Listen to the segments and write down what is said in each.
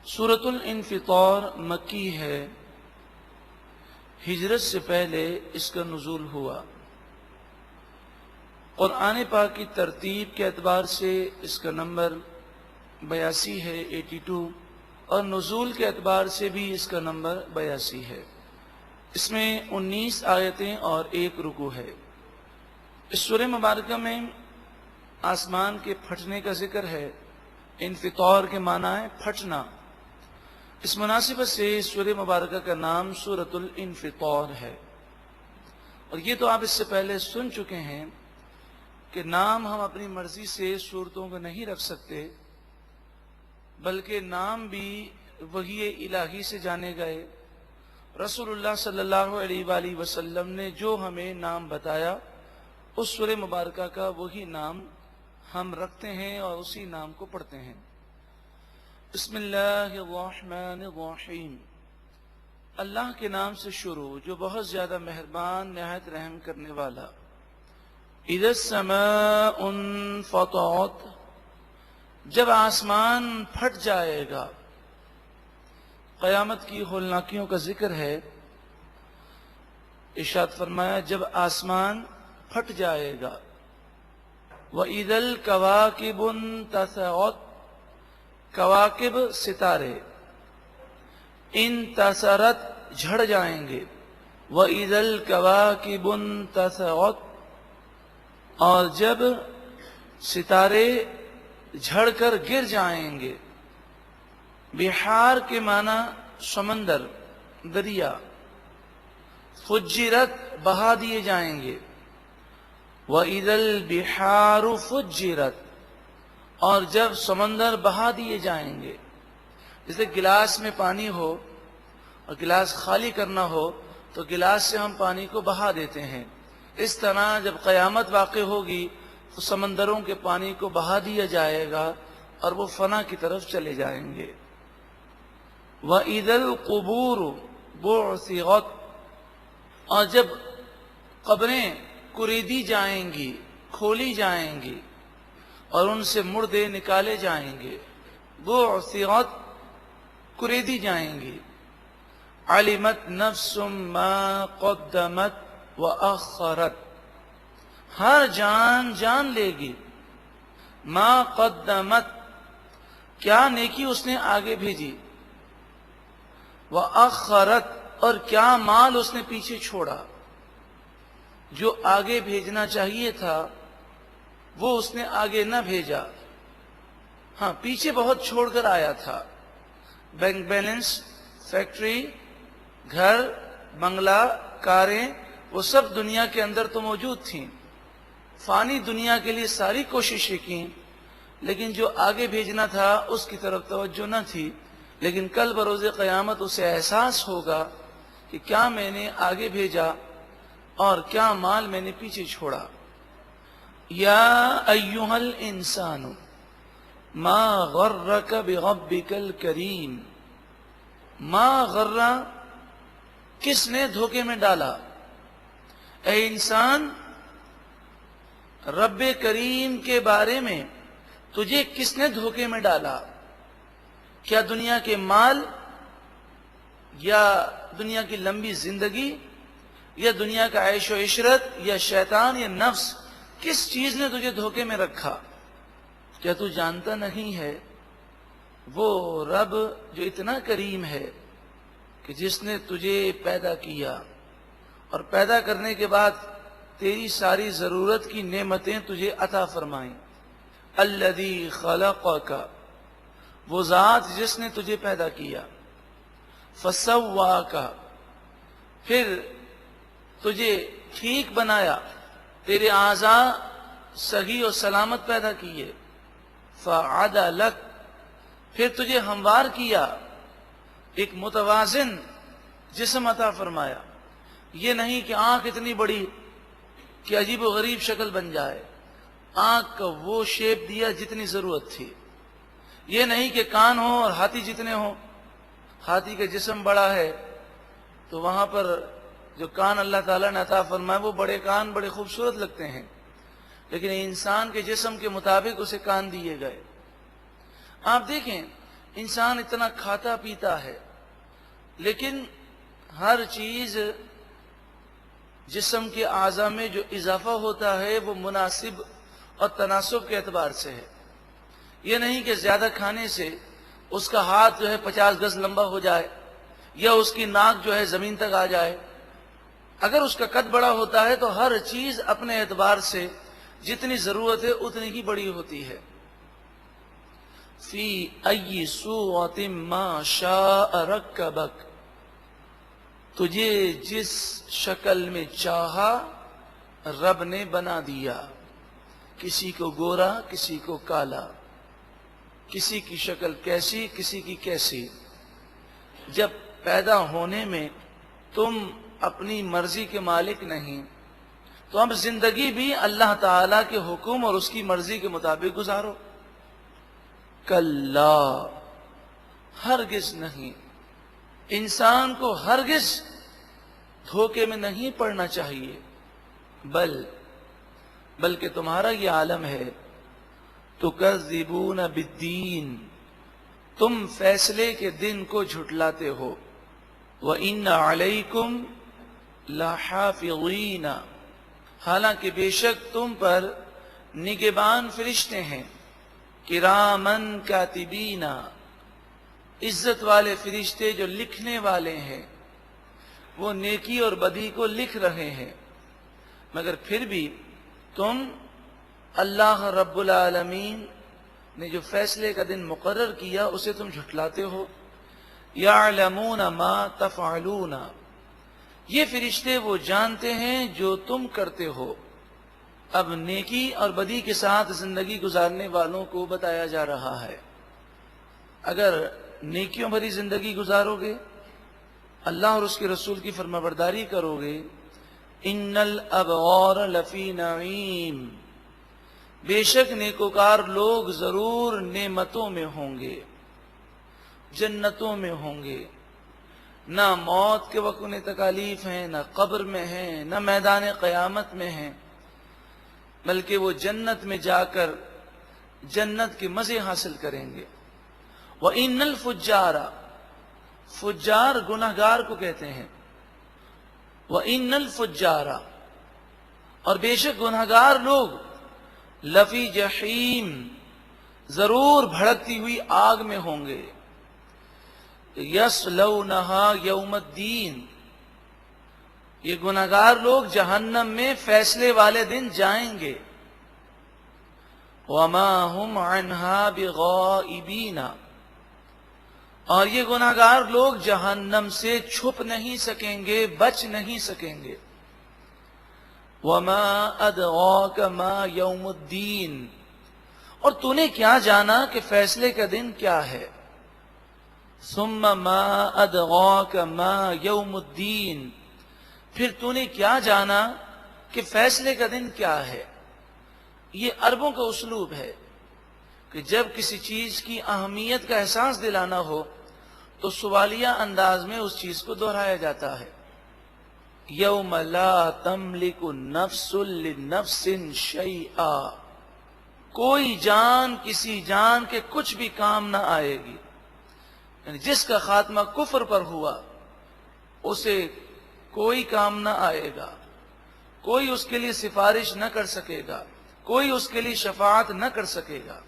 سورۃ الانفطار مکی ہے، ہجرت سے پہلے اس کا نزول ہوا۔ قرآن پاک کی ترتیب کے اعتبار سے اس کا نمبر 82 ہے، 82، اور نزول کے اعتبار سے بھی اس کا نمبر 82 ہے۔ اس میں 19 آیتیں اور 1 رکوع ہے۔ اس سورہ مبارکہ میں آسمان کے پھٹنے کا ذکر ہے۔ انفطار کے معنی ہے پھٹنا۔ اس مناسبت سے اس سورہ مبارکہ کا نام سورۃ الانفطار ہے۔ اور یہ تو آپ اس سے پہلے سن چکے ہیں کہ نام ہم اپنی مرضی سے سورتوں کو نہیں رکھ سکتے، بلکہ نام بھی وحی الہی سے جانے گئے۔ رسول اللہ صلی اللہ علیہ وآلہ وسلم نے جو ہمیں نام بتایا، اس سورہ مبارکہ کا وہی نام ہم رکھتے ہیں اور اسی نام کو پڑھتے ہیں۔ بسم اللہ الرحمن الرحیم، اللہ کے نام سے شروع جو بہت زیادہ مہربان نہایت رحم کرنے والا۔ اذا السماء انفطرت، جب آسمان پھٹ جائے گا۔ قیامت کی ہولناکیوں کا ذکر ہے۔ ارشاد فرمایا جب آسمان پھٹ جائے گا۔ وَإِذَا الْكَوَاكِبُ انتَثَرَتْ، کواکب ستارے، انتصرت جھڑ جائیں گے۔ وَإِذَا الْكَوَاكِبُ انتَثَرَتْ، اور جب ستارے جھڑ کر گر جائیں گے۔ بحار کے معنی سمندر، دریا۔ فجرت بہا دیے جائیں گے۔ وَإِذَا الْبِحَارُ فُجِّرَتْ، اور جب سمندر بہا دیے جائیں گے۔ جیسے گلاس میں پانی ہو اور گلاس خالی کرنا ہو تو گلاس سے ہم پانی کو بہا دیتے ہیں، اس طرح جب قیامت واقع ہوگی تو سمندروں کے پانی کو بہا دیا جائے گا اور وہ فنا کی طرف چلے جائیں گے۔ وَإِذَا الْقُبُورُ بُعْثِرَتْ، اور جب قبریں کریدی جائیں گی، کھولی جائیں گی اور ان سے مردے نکالے جائیں گے۔ بعثرت، کریدی جائیں گی۔ علمت نفس ما قدمت واخرت، ہر جان جان لے گی۔ ما قدمت، کیا نیکی اس نے آگے بھیجی۔ واخرت، اور کیا مال اس نے پیچھے چھوڑا۔ جو آگے بھیجنا چاہیے تھا وہ اس نے آگے نہ بھیجا، ہاں پیچھے بہت چھوڑ کر آیا تھا۔ بینک بیلنس، فیکٹری، گھر، بنگلہ، کاریں، وہ سب دنیا کے اندر تو موجود تھیں۔ فانی دنیا کے لیے ساری کوششیں کی، لیکن جو آگے بھیجنا تھا اس کی طرف توجہ نہ تھی۔ لیکن کل بروز قیامت اسے احساس ہوگا کہ کیا میں نے آگے بھیجا اور کیا مال میں نے پیچھے چھوڑا۔ یا ایھا الانسان ما غرک بربک الکریم، ما غر، کس نے دھوکے میں ڈالا۔ اے انسان، رب کریم کے بارے میں تجھے کس نے دھوکے میں ڈالا۔ کیا دنیا کے مال، یا دنیا کی لمبی زندگی، یا دنیا کا عیش و عشرت، یا شیطان، یا نفس، کس چیز نے تجھے دھوکے میں رکھا۔ کیا تو جانتا نہیں ہے وہ رب جو اتنا کریم ہے کہ جس نے تجھے پیدا کیا اور پیدا کرنے کے بعد تیری ساری ضرورت کی نعمتیں تجھے عطا فرمائیں۔ الذی خلقک، وہ ذات جس نے تجھے پیدا کیا۔ فسواک، پھر تجھے ٹھیک بنایا، تیرے اعضاء صحیح اور سلامت پیدا کیے۔ فعدلک، پھر تجھے ہموار کیا، ایک متوازن جسم عطا فرمایا۔ یہ نہیں کہ آنکھ اتنی بڑی کہ عجیب و غریب شکل بن جائے، آنکھ کا وہ شیپ دیا جتنی ضرورت تھی۔ یہ نہیں کہ کان ہو اور ہاتھی جتنے ہوں، ہاتھی کا جسم بڑا ہے تو وہاں پر جو کان اللہ تعالیٰ نے عطا فرمایا وہ بڑے کان بڑے خوبصورت لگتے ہیں، لیکن انسان کے جسم کے مطابق اسے کان دیے گئے۔ آپ دیکھیں انسان اتنا کھاتا پیتا ہے لیکن ہر چیز جسم کے اعضاء میں جو اضافہ ہوتا ہے وہ مناسب اور تناسب کے اعتبار سے ہے. یہ نہیں کہ زیادہ کھانے سے اس کا ہاتھ جو ہے 50 گز لمبا ہو جائے یا اس کی ناک جو ہے زمین تک آ جائے. اگر اس کا قد بڑا ہوتا ہے تو ہر چیز اپنے اعتبار سے جتنی ضرورت ہے اتنی ہی بڑی ہوتی ہے. فی ای صورت ما شاء رکبک، تجھے جس شکل میں چاہا رب نے بنا دیا. کسی کو گورا، کسی کو کالا، کسی کی شکل کیسی، کسی کی کیسی. جب پیدا ہونے میں تم اپنی مرضی کے مالک نہیں تو اب زندگی بھی اللہ تعالی کے حکم اور اس کی مرضی کے مطابق گزارو. کلا، ہرگز نہیں. انسان کو ہرگز دھوکے میں نہیں پڑنا چاہیے. بلکہ تمہارا یہ عالم ہے تکذبون بالدین، تم فیصلے کے دن کو جھٹلاتے ہو. وَإِنَّ عَلَيْكُمْ لَحَافِظِينَ، حالانکہ بے شک تم پر نگہبان فرشتے ہیں. کرامن کاتبین، عزت والے فرشتے جو لکھنے والے ہیں، وہ نیکی اور بدی کو لکھ رہے ہیں. مگر پھر بھی تم اللہ رب العالمین نے جو فیصلے کا دن مقرر کیا اسے تم جھٹلاتے ہو. یعلمون ما تفعلون، یہ فرشتے وہ جانتے ہیں جو تم کرتے ہو. اب نیکی اور بدی کے ساتھ زندگی گزارنے والوں کو بتایا جا رہا ہے. اگر نیکیوں بھری زندگی گزارو گے، اللہ اور اس کے رسول کی فرمانبرداری کرو گے، ان الابرار لفی نعیم، بے شک نیکوکار لوگ ضرور نعمتوں میں ہوں گے، جنتوں میں ہوں گے. نہ موت کے وقت انہیں تکالیف ہیں، نہ قبر میں ہیں، نہ میدان قیامت میں ہیں، بلکہ وہ جنت میں جا کر جنت کے مزے حاصل کریں گے. وَإِنَّ الْفُجَّارَ، فجار گناہگار کو کہتے ہیں. وَإِنَّ الْفُجَّارَ، اور بے شک گناہگار لوگ لفی جحیم، ضرور بھڑکتی ہوئی آگ میں ہوں گے. یصلونہا یوم الدین، یہ گناہگار لوگ جہنم میں فیصلے والے دن جائیں گے. وما ہم عنہا بغائبین، اور یہ گناہگار لوگ جہنم سے چھپ نہیں سکیں گے، بچ نہیں سکیں گے. وما ادراک ما یوم الدین، اور تو نے کیا جانا کہ فیصلے کا دن کیا ہے. ثم ما ادراک ما یوم الدین، پھر تو نے کیا جانا کہ فیصلے کا دن کیا ہے. یہ عربوں کا اسلوب ہے کہ جب کسی چیز کی اہمیت کا احساس دلانا ہو تو سوالیہ انداز میں اس چیز کو دہرایا جاتا ہے. یوم لا تملک نفس لنفس شیئا، کوئی جان کسی جان کے کچھ بھی کام نہ آئے گی. یعنی جس کا خاتمہ کفر پر ہوا اسے کوئی کام نہ آئے گا، کوئی اس کے لیے سفارش نہ کر سکے گا، کوئی اس کے لیے شفاعت نہ کر سکے گا.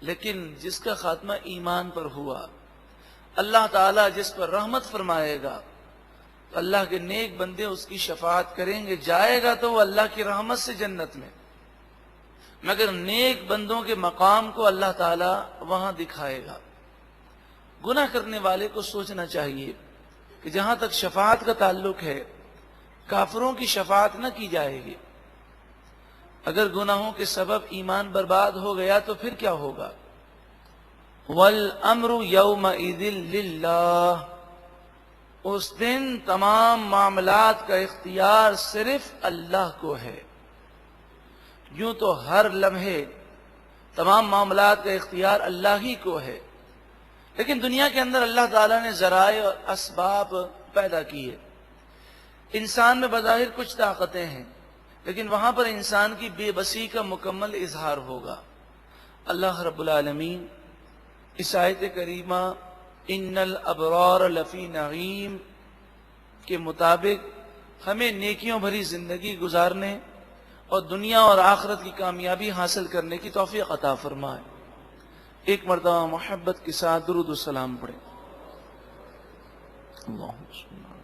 لیکن جس کا خاتمہ ایمان پر ہوا، اللہ تعالیٰ جس پر رحمت فرمائے گا تو اللہ کے نیک بندے اس کی شفاعت کریں گے. جائے گا تو وہ اللہ کی رحمت سے جنت میں، مگر نیک بندوں کے مقام کو اللہ تعالیٰ وہاں دکھائے گا. گناہ کرنے والے کو سوچنا چاہیے کہ جہاں تک شفاعت کا تعلق ہے کافروں کی شفاعت نہ کی جائے گی. اگر گناہوں کے سبب ایمان برباد ہو گیا تو پھر کیا ہوگا. وَالْأَمْرُ يَوْمَئِذٍ لِلَّهِ، اس دن تمام معاملات کا اختیار صرف اللہ کو ہے. یوں تو ہر لمحے تمام معاملات کا اختیار اللہ ہی کو ہے، لیکن دنیا کے اندر اللہ تعالیٰ نے ذرائع اور اسباب پیدا کیے. انسان میں بظاہر کچھ طاقتیں ہیں لیکن وہاں پر انسان کی بے بسی کا مکمل اظہار ہوگا. اللہ رب العالمین اس آیت کریمہ ان الابرار لفی نعیم کے مطابق ہمیں نیکیوں بھری زندگی گزارنے اور دنیا اور آخرت کی کامیابی حاصل کرنے کی توفیق عطا فرمائے۔ ایک مرتبہ محبت کے ساتھ درود و سلام پڑھیں۔ اللہم صل علی